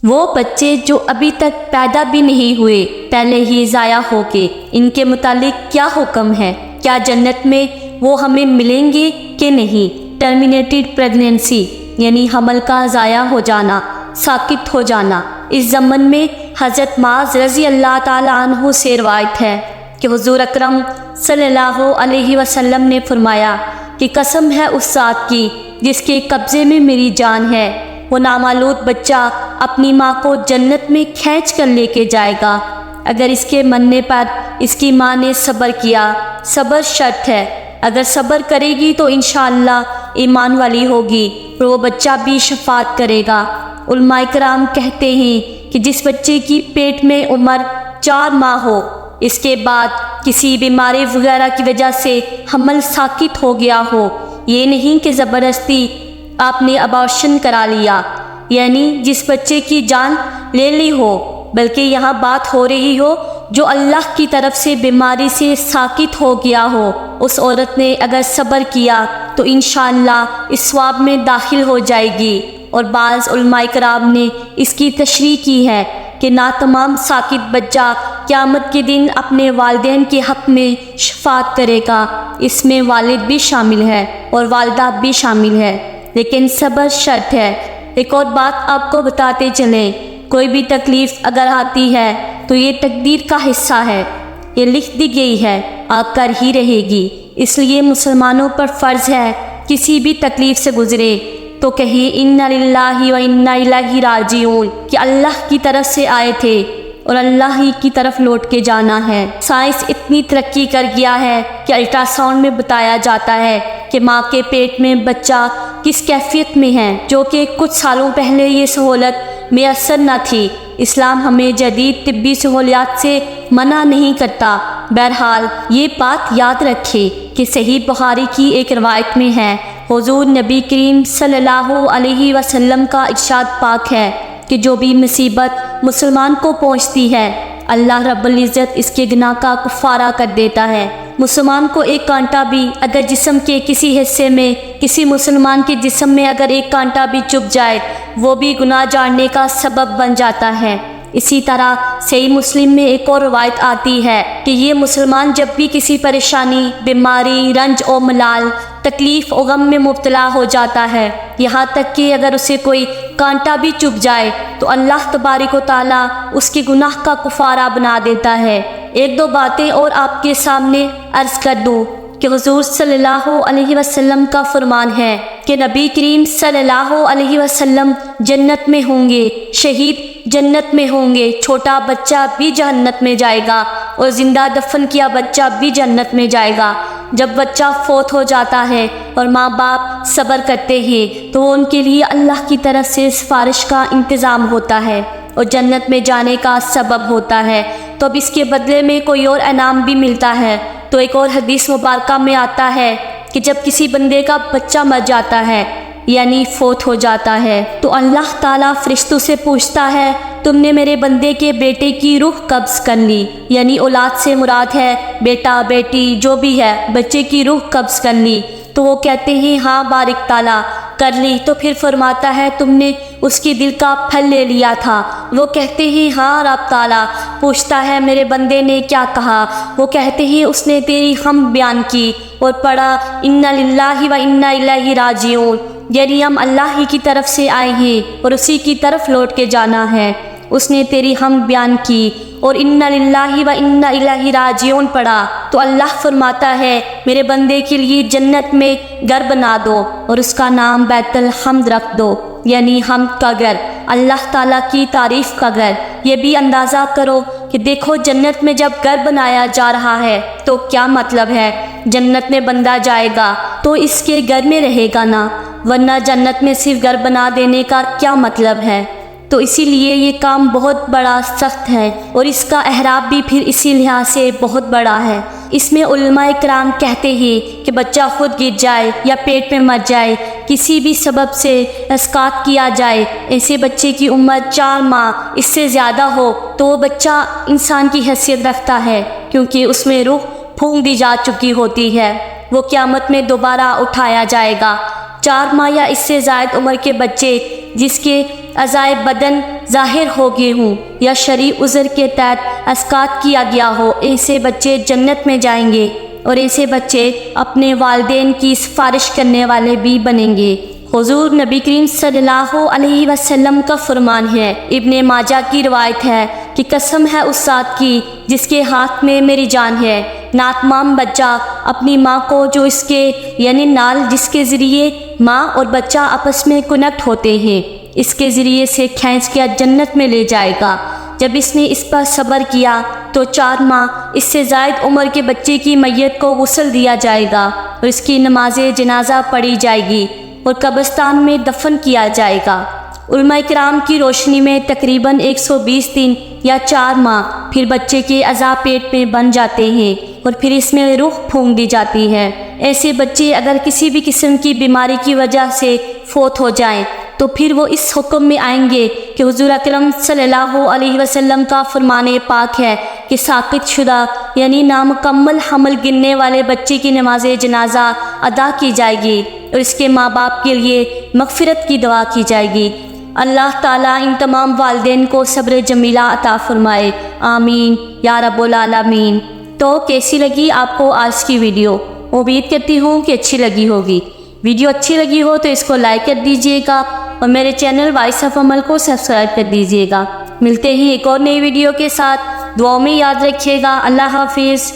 وہ بچے جو ابھی تک پیدا بھی نہیں ہوئے پہلے ہی ضائع ہو گئے، ان کے متعلق کیا حکم ہے؟ کیا جنت میں وہ ہمیں ملیں گے کہ نہیں؟ ٹرمینیٹڈ پریگنینسی یعنی حمل کا ضائع ہو جانا، ساقط ہو جانا۔ اس ضمن میں حضرت معاذ رضی اللہ تعالی عنہ سے روایت ہے کہ حضور اکرم صلی اللہ علیہ وسلم نے فرمایا کہ قسم ہے اس ذات کی جس کے قبضے میں میری جان ہے، وہ نامولود بچہ اپنی ماں کو جنت میں کھینچ کر لے کے جائے گا اگر اس کے مننے پر اس کی ماں نے صبر کیا۔ صبر شرط ہے، اگر صبر کرے گی تو انشاءاللہ ایمان والی ہوگی اور وہ بچہ بھی شفاعت کرے گا۔ علماء کرام کہتے ہیں کہ جس بچے کی پیٹ میں عمر 4 ماہ ہو، اس کے بعد کسی بیماری وغیرہ کی وجہ سے حمل ساقط ہو گیا ہو، یہ نہیں کہ زبردستی آپ نے ابارشن کرا لیا، یعنی جس بچے کی جان لے لی ہو، بلکہ یہاں بات ہو رہی ہو جو اللہ کی طرف سے بیماری سے ساقط ہو گیا ہو، اس عورت نے اگر صبر کیا تو انشاءاللہ اس ثواب میں داخل ہو جائے گی۔ اور بعض علماء کرام نے اس کی تشریح کی ہے کہ نہ تمام ساقط بچہ قیامت کے دن اپنے والدین کے حق میں شفاعت کرے گا، اس میں والد بھی شامل ہے اور والدہ بھی شامل ہے، لیکن صبر شرط ہے۔ ایک اور بات آپ کو بتاتے چلیں، کوئی بھی تکلیف اگر آتی ہے تو یہ تقدیر کا حصہ ہے، یہ لکھ دی گئی ہے، آپ کر ہی رہے گی۔ اس لیے مسلمانوں پر فرض ہے کسی بھی تکلیف سے گزرے تو کہیں انا للہ و انا الیہ راجعون کہ اللہ کی طرف سے آئے تھے اور اللہ ہی کی طرف لوٹ کے جانا ہے۔ سائنس اتنی ترقی کر گیا ہے کہ الٹرا ساؤنڈ میں بتایا جاتا ہے کہ ماں کے پیٹ میں بچہ کس کیفیت میں ہے، جو کہ کچھ سالوں پہلے یہ سہولت میسر نہ تھی۔ اسلام ہمیں جدید طبی سہولیات سے منع نہیں کرتا۔ بہرحال یہ بات یاد رکھے کہ صحیح بخاری کی ایک روایت میں ہے، حضور نبی کریم صلی اللہ علیہ وسلم کا ارشاد پاک ہے کہ جو بھی مصیبت مسلمان کو پہنچتی ہے اللہ رب العزت اس کے گناہ کا کفارہ کر دیتا ہے۔ مسلمان کو ایک کانٹا بھی اگر جسم کے کسی حصے میں، کسی مسلمان کے جسم میں اگر ایک کانٹا بھی چبھ جائے، وہ بھی گناہ جاڑنے کا سبب بن جاتا ہے۔ اسی طرح صحیح مسلم میں ایک اور روایت آتی ہے کہ یہ مسلمان جب بھی کسی پریشانی، بیماری، رنج و ملال، تکلیف و غم میں مبتلا ہو جاتا ہے، یہاں تک کہ اگر اسے کوئی کانٹا بھی چبھ جائے تو اللہ تبارک و تعالیٰ اس کے گناہ کا کفارہ بنا دیتا ہے۔ ایک دو باتیں اور آپ کے سامنے عرض کر دوں کہ حضور صلی اللہ علیہ وسلم کا فرمان ہے کہ نبی کریم صلی اللہ علیہ وسلم جنت میں ہوں گے، شہید جنت میں ہوں گے، چھوٹا بچہ بھی جنت میں جائے گا اور زندہ دفن کیا بچہ بھی جنت میں جائے گا۔ جب بچہ فوت ہو جاتا ہے اور ماں باپ صبر کرتے ہیں تو ان کے لیے اللہ کی طرف سے سفارش کا انتظام ہوتا ہے اور جنت میں جانے کا سبب ہوتا ہے، تو اب اس کے بدلے میں کوئی اور انعام بھی ملتا ہے۔ تو ایک اور حدیث مبارکہ میں آتا ہے کہ جب کسی بندے کا بچہ مر جاتا ہے یعنی فوت ہو جاتا ہے تو اللہ تعالیٰ فرشتوں سے پوچھتا ہے تم نے میرے بندے کے بیٹے کی روح قبض کر لی، یعنی اولاد سے مراد ہے بیٹا بیٹی جو بھی ہے، بچے کی روح قبض کر لی، تو وہ کہتے ہیں ہاں بارک تعالیٰ کر لی، تو پھر فرماتا ہے تم نے اس کے دل کا پھل لے لیا تھا، وہ کہتے ہیں ہاں رب تعالیٰ، پوچھتا ہے میرے بندے نے کیا کہا، وہ کہتے ہیں اس نے تیری حمد بیان کی اور پڑھا انا للہ و انا الیہ راجعون، یعنی ہم اللہ ہی کی طرف سے آئے ہیں اور اسی کی طرف لوٹ کے جانا ہے۔ اس نے تیری حمد بیان کی اور انا للہ و انا الیہ راجعون پڑھا تو اللہ فرماتا ہے میرے بندے کے لیے جنت میں گھر بنا دو اور اس کا نام بیت الحمد رکھ دو، یعنی حمد کا گھر، اللہ تعالیٰ کی تعریف کا گھر۔ یہ بھی اندازہ کرو کہ دیکھو جنت میں جب گھر بنایا جا رہا ہے تو کیا مطلب ہے، جنت میں بندہ جائے گا تو اس کے گھر میں رہے گا نا، ورنہ جنت میں صرف گھر بنا دینے کا کیا مطلب ہے؟ تو اسی لیے یہ کام بہت بڑا سخت ہے اور اس کا احراب بھی پھر اسی لحاظ سے بہت بڑا ہے۔ اس میں علماء کرام کہتے ہیں کہ بچہ خود گر جائے یا پیٹ میں مر جائے، کسی بھی سبب سے اسقاط کیا جائے، ایسے بچے کی عمر 4 ماہ اس سے زیادہ ہو تو وہ بچہ انسان کی حیثیت رکھتا ہے، کیونکہ اس میں روح پھونک دی جا چکی ہوتی ہے، وہ قیامت میں دوبارہ اٹھایا جائے گا۔ 4 ماہ یا اس سے زائد عمر کے بچے جس کے اعضائے بدن ظاہر ہو گئے ہوں یا شرعی عذر کے تحت اسقاط کیا گیا ہو، ایسے بچے جنت میں جائیں گے اور ایسے بچے اپنے والدین کی سفارش کرنے والے بھی بنیں گے۔ حضور نبی کریم صلی اللہ علیہ وسلم کا فرمان ہے، ابن ماجہ کی روایت ہے کہ قسم ہے اس ذات کی جس کے ہاتھ میں میری جان ہے، ناتمام بچہ اپنی ماں کو جو اس کے یعنی نال جس کے ذریعے ماں اور بچہ آپس میں کنیکٹ ہوتے ہیں، اس کے ذریعے سے کھینچ کے جنت میں لے جائے گا۔ جب اس نے اس پر صبر کیا تو 4 ماہ اس سے زائد عمر کے بچے کی میت کو غسل دیا جائے گا اور اس کی نماز جنازہ پڑھی جائے گی اور قبرستان میں دفن کیا جائے گا۔ علماء کرام کی روشنی میں تقریباً 120 دن یا 4 ماہ پھر بچے کے اعضاء پیٹ میں بن جاتے ہیں اور پھر اس میں روح پھونک دی جاتی ہے۔ ایسے بچے اگر کسی بھی قسم کی بیماری کی وجہ سے فوت ہو جائیں تو پھر وہ اس حکم میں آئیں گے کہ حضور اکرم صلی اللہ علیہ وسلم کا فرمان پاک ہے کہ ساقط شدہ یعنی نامکمل حمل گننے والے بچے کی نماز جنازہ ادا کی جائے گی اور اس کے ماں باپ کے لیے مغفرت کی دعا کی جائے گی۔ اللہ تعالیٰ ان تمام والدین کو صبر جمیلہ عطا فرمائے، آمین یا رب العالمین۔ تو کیسی لگی آپ کو آج کی ویڈیو؟ امید کرتی ہوں کہ اچھی لگی ہوگی۔ ویڈیو اچھی لگی ہو تو اس کو لائک کر دیجئے گا اور میرے چینل وائس آف عمل کو سبسکرائب کر دیجئے گا۔ ملتے ہیں ایک اور نئی ویڈیو کے ساتھ، دعاؤں میں یاد رکھیے گا۔ اللہ حافظ۔